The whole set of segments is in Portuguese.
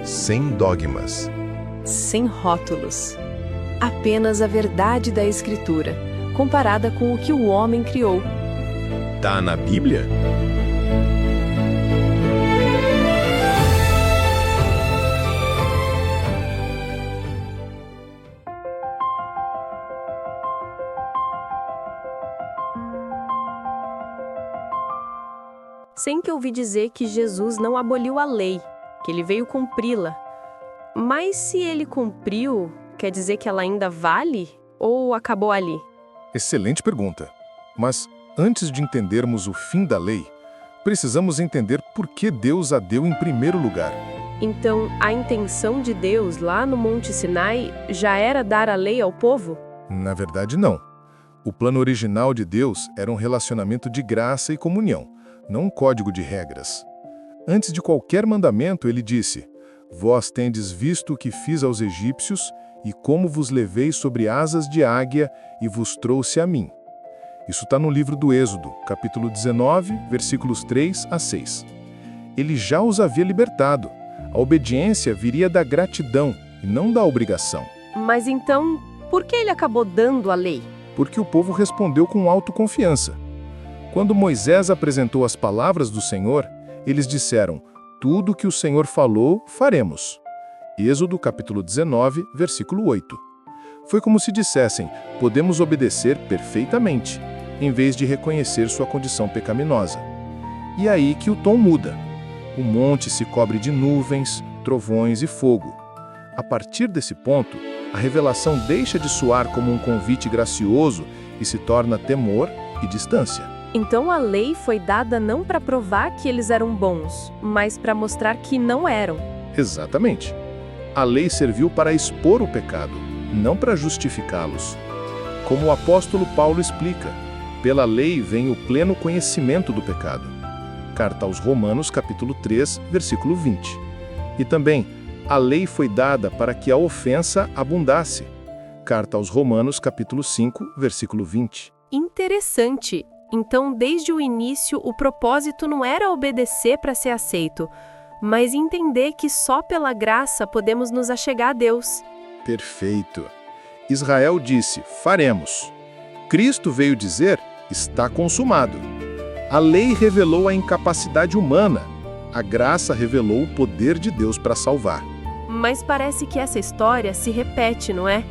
sem dogmas, sem rótulos. Apenas a verdade da Escritura, comparada com o que o homem criou. Tá na Bíblia? Sempre ouvi dizer que Jesus não aboliu a lei, que ele veio cumpri-la. Mas se ele cumpriu, quer dizer que ela ainda vale ou acabou ali? Excelente pergunta. Mas antes de entendermos o fim da lei, precisamos entender por que Deus a deu em primeiro lugar. Então, a intenção de Deus lá no Monte Sinai já era dar a lei ao povo? Na verdade, não. O plano original de Deus era um relacionamento de graça e comunhão, não um código de regras. Antes de qualquer mandamento, ele disse: Vós tendes visto o que fiz aos egípcios, e como vos levei sobre asas de águia, e vos trouxe a mim. Isso está no livro do Êxodo, capítulo 19, versículos 3 a 6. Ele já os havia libertado. A obediência viria da gratidão, e não da obrigação. Mas então, por que ele acabou dando a lei? Porque o povo respondeu com autoconfiança. Quando Moisés apresentou as palavras do Senhor, eles disseram: Tudo que o Senhor falou, faremos. Êxodo capítulo 19, versículo 8. Foi como se dissessem: podemos obedecer perfeitamente, em vez de reconhecer sua condição pecaminosa. E é aí que o tom muda. O monte se cobre de nuvens, trovões e fogo. A partir desse ponto, a revelação deixa de soar como um convite gracioso e se torna temor e distância. Então a lei foi dada não para provar que eles eram bons, mas para mostrar que não eram. Exatamente. A lei serviu para expor o pecado, não para justificá-los. Como o apóstolo Paulo explica, pela lei vem o pleno conhecimento do pecado. Carta aos Romanos, capítulo 3, versículo 20. E também, a lei foi dada para que a ofensa abundasse. Carta aos Romanos, capítulo 5, versículo 20. Interessante. Então, desde o início, o propósito não era obedecer para ser aceito, mas entender que só pela graça podemos nos achegar a Deus. Perfeito. Israel disse: faremos. Cristo veio dizer: está consumado. A lei revelou a incapacidade humana. A graça revelou o poder de Deus para salvar. Mas parece que essa história se repete, não é?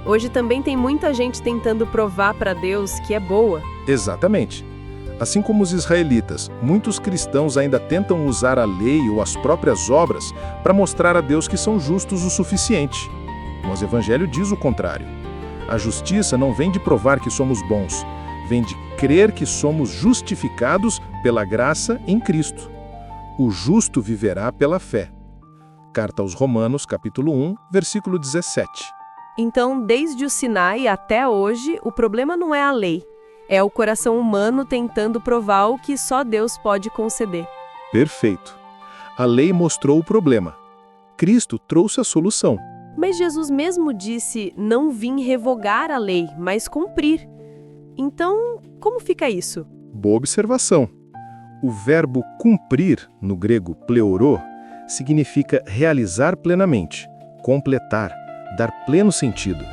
Hoje também tem muita gente tentando provar para Deus que é boa. Exatamente. Assim como os israelitas, muitos cristãos ainda tentam usar a lei ou as próprias obras para mostrar a Deus que são justos o suficiente. Mas o Evangelho diz o contrário. A justiça não vem de provar que somos bons, vem de crer que somos justificados pela graça em Cristo. O justo viverá pela fé. Carta aos Romanos, capítulo 1, versículo 17. Então, desde o Sinai até hoje, o problema não é a lei. É o coração humano tentando provar o que só Deus pode conceder. Perfeito. A lei mostrou o problema. Cristo trouxe a solução. Mas Jesus mesmo disse: não vim revogar a lei, mas cumprir. Então, como fica isso? Boa observação. O verbo cumprir, no grego pleorô, significa realizar plenamente, completar, dar pleno sentido.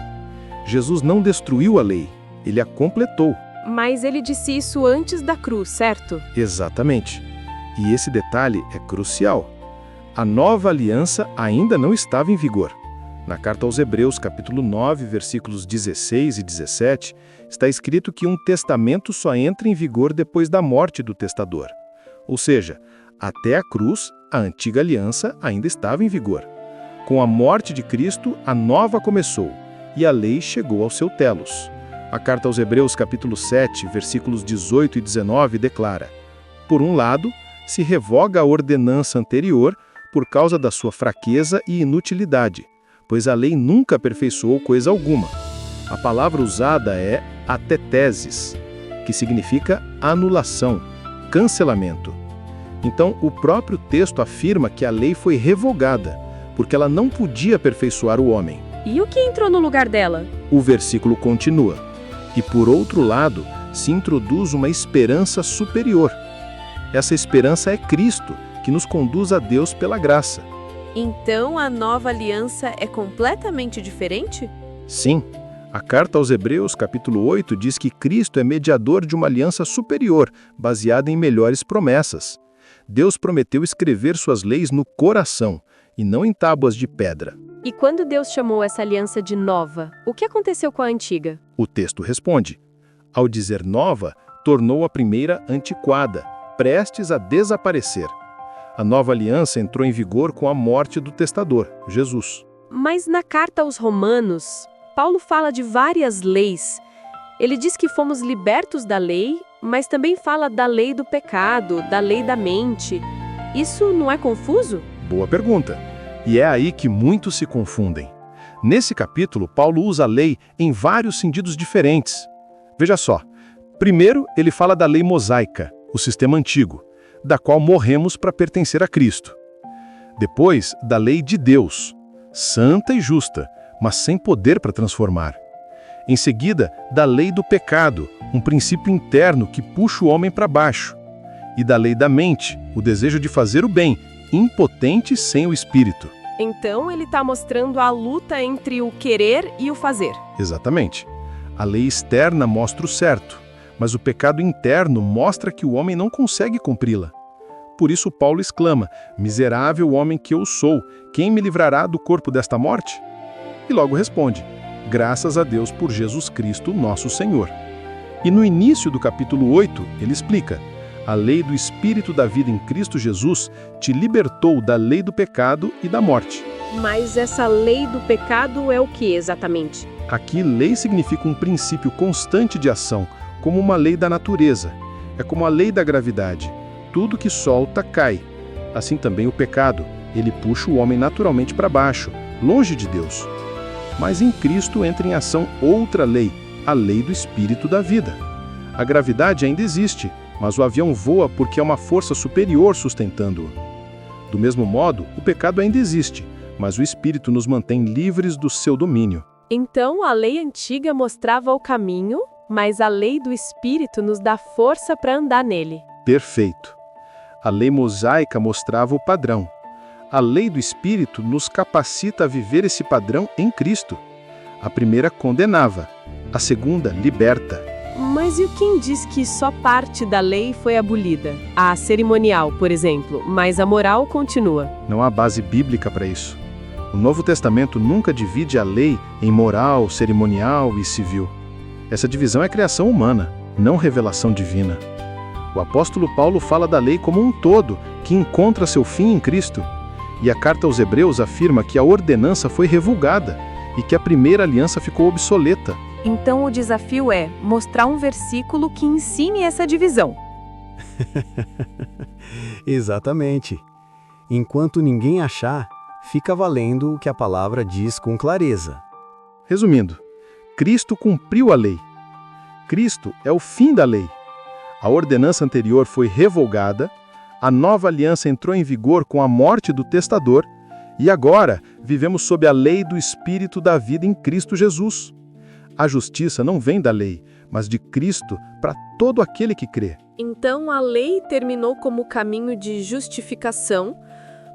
Jesus não destruiu a lei, ele a completou. Mas ele disse isso antes da cruz, certo? Exatamente. E esse detalhe é crucial. A nova aliança ainda não estava em vigor. Na carta aos Hebreus, capítulo 9, versículos 16 e 17, está escrito que um testamento só entra em vigor depois da morte do testador. Ou seja, até a cruz, a antiga aliança ainda estava em vigor. Com a morte de Cristo, a nova começou, e a lei chegou ao seu telos. A carta aos Hebreus, capítulo 7, versículos 18 e 19, declara: Por um lado, se revoga a ordenança anterior por causa da sua fraqueza e inutilidade, pois a lei nunca aperfeiçoou coisa alguma. A palavra usada é ateteses, que significa anulação, cancelamento. Então, o próprio texto afirma que a lei foi revogada, porque ela não podia aperfeiçoar o homem. E o que entrou no lugar dela? O versículo continua. E por outro lado, se introduz uma esperança superior. Essa esperança é Cristo, que nos conduz a Deus pela graça. Então a nova aliança é completamente diferente? Sim, a carta aos Hebreus, capítulo 8, diz que Cristo é mediador de uma aliança superior, baseada em melhores promessas. Deus prometeu escrever suas leis no coração, e não em tábuas de pedra. E quando Deus chamou essa aliança de nova, o que aconteceu com a antiga? O texto responde: ao dizer nova, tornou a primeira antiquada, prestes a desaparecer. A nova aliança entrou em vigor com a morte do testador, Jesus. Mas na carta aos Romanos, Paulo fala de várias leis. Ele diz que fomos libertos da lei, mas também fala da lei do pecado, da lei da mente. Isso não é confuso? Boa pergunta. E é aí que muitos se confundem. Nesse capítulo, Paulo usa a lei em vários sentidos diferentes. Veja só. Primeiro, ele fala da lei mosaica, o sistema antigo, da qual morremos para pertencer a Cristo. Depois, da lei de Deus, santa e justa, mas sem poder para transformar. Em seguida, da lei do pecado, um princípio interno que puxa o homem para baixo. E da lei da mente, o desejo de fazer o bem, impotente sem o espírito. Então ele está mostrando a luta entre o querer e o fazer. Exatamente. A lei externa mostra o certo, mas o pecado interno mostra que o homem não consegue cumpri-la. Por isso Paulo exclama: miserável homem que eu sou, quem me livrará do corpo desta morte? E logo responde: graças a Deus por Jesus Cristo, nosso Senhor. E no início do capítulo 8, ele explica: a lei do Espírito da vida em Cristo Jesus te libertou da lei do pecado e da morte. Mas essa lei do pecado é o que exatamente? Aqui, lei significa um princípio constante de ação, como uma lei da natureza. É como a lei da gravidade. Tudo que solta, cai. Assim também o pecado. Ele puxa o homem naturalmente para baixo, longe de Deus. Mas em Cristo entra em ação outra lei, a lei do Espírito da vida. A gravidade ainda existe, mas o avião voa porque é uma força superior sustentando-o. Do mesmo modo, o pecado ainda existe, mas o Espírito nos mantém livres do seu domínio. Então a lei antiga mostrava o caminho, mas a lei do Espírito nos dá força para andar nele. Perfeito. A lei mosaica mostrava o padrão. A lei do Espírito nos capacita a viver esse padrão em Cristo. A primeira condenava, a segunda liberta. Mas e quem diz que só parte da lei foi abolida? A cerimonial, por exemplo, mas a moral continua. Não há base bíblica para isso. O Novo Testamento nunca divide a lei em moral, cerimonial e civil. Essa divisão é criação humana, não revelação divina. O apóstolo Paulo fala da lei como um todo, que encontra seu fim em Cristo. E a carta aos Hebreus afirma que a ordenança foi revogada e que a primeira aliança ficou obsoleta. Então o desafio é mostrar um versículo que ensine essa divisão. Exatamente. Enquanto ninguém achar, fica valendo o que a palavra diz com clareza. Resumindo, Cristo cumpriu a lei. Cristo é o fim da lei. A ordenança anterior foi revogada, a nova aliança entrou em vigor com a morte do testador e agora vivemos sob a lei do Espírito da vida em Cristo Jesus. A justiça não vem da lei, mas de Cristo para todo aquele que crê. Então a lei terminou como caminho de justificação,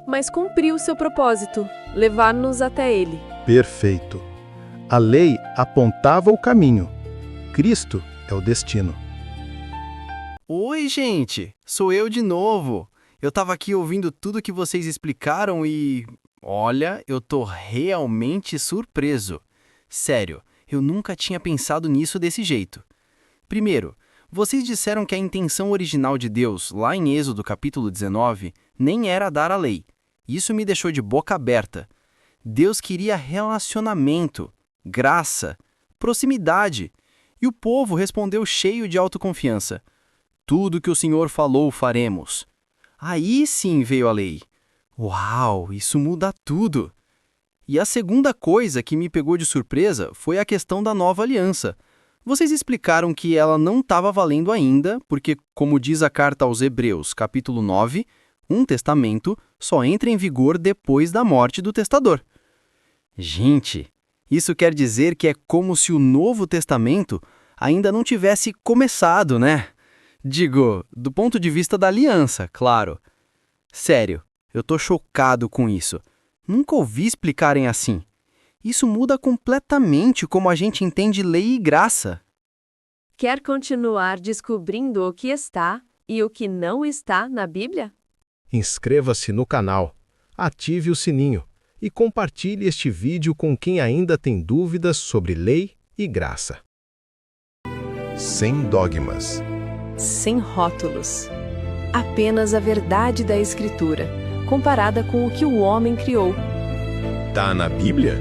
mas cumpriu seu propósito, levar-nos até ele. Perfeito. A lei apontava o caminho. Cristo é o destino. Oi, gente! Sou eu de novo. Eu tava aqui ouvindo tudo que vocês explicaram e... olha, eu tô realmente surpreso. Sério, eu nunca tinha pensado nisso desse jeito. Primeiro, vocês disseram que a intenção original de Deus, lá em Êxodo capítulo 19, nem era dar a lei. Isso me deixou de boca aberta. Deus queria relacionamento, graça, proximidade. E o povo respondeu cheio de autoconfiança. Tudo que o Senhor falou faremos. Aí sim veio a lei. Uau, isso muda tudo! E a segunda coisa que me pegou de surpresa foi a questão da nova aliança. Vocês explicaram que ela não estava valendo ainda, porque, como diz a carta aos Hebreus, capítulo 9, um testamento só entra em vigor depois da morte do testador. Gente, isso quer dizer que é como se o Novo Testamento ainda não tivesse começado, né? Digo, do ponto de vista da aliança, claro. Sério, eu tô chocado com isso. Nunca ouvi explicarem assim. Isso muda completamente como a gente entende lei e graça. Quer continuar descobrindo o que está e o que não está na Bíblia? Inscreva-se no canal, ative o sininho e compartilhe este vídeo com quem ainda tem dúvidas sobre lei e graça. Sem dogmas. Sem rótulos. Apenas a verdade da Escritura, comparada com o que o homem criou. Tá na Bíblia?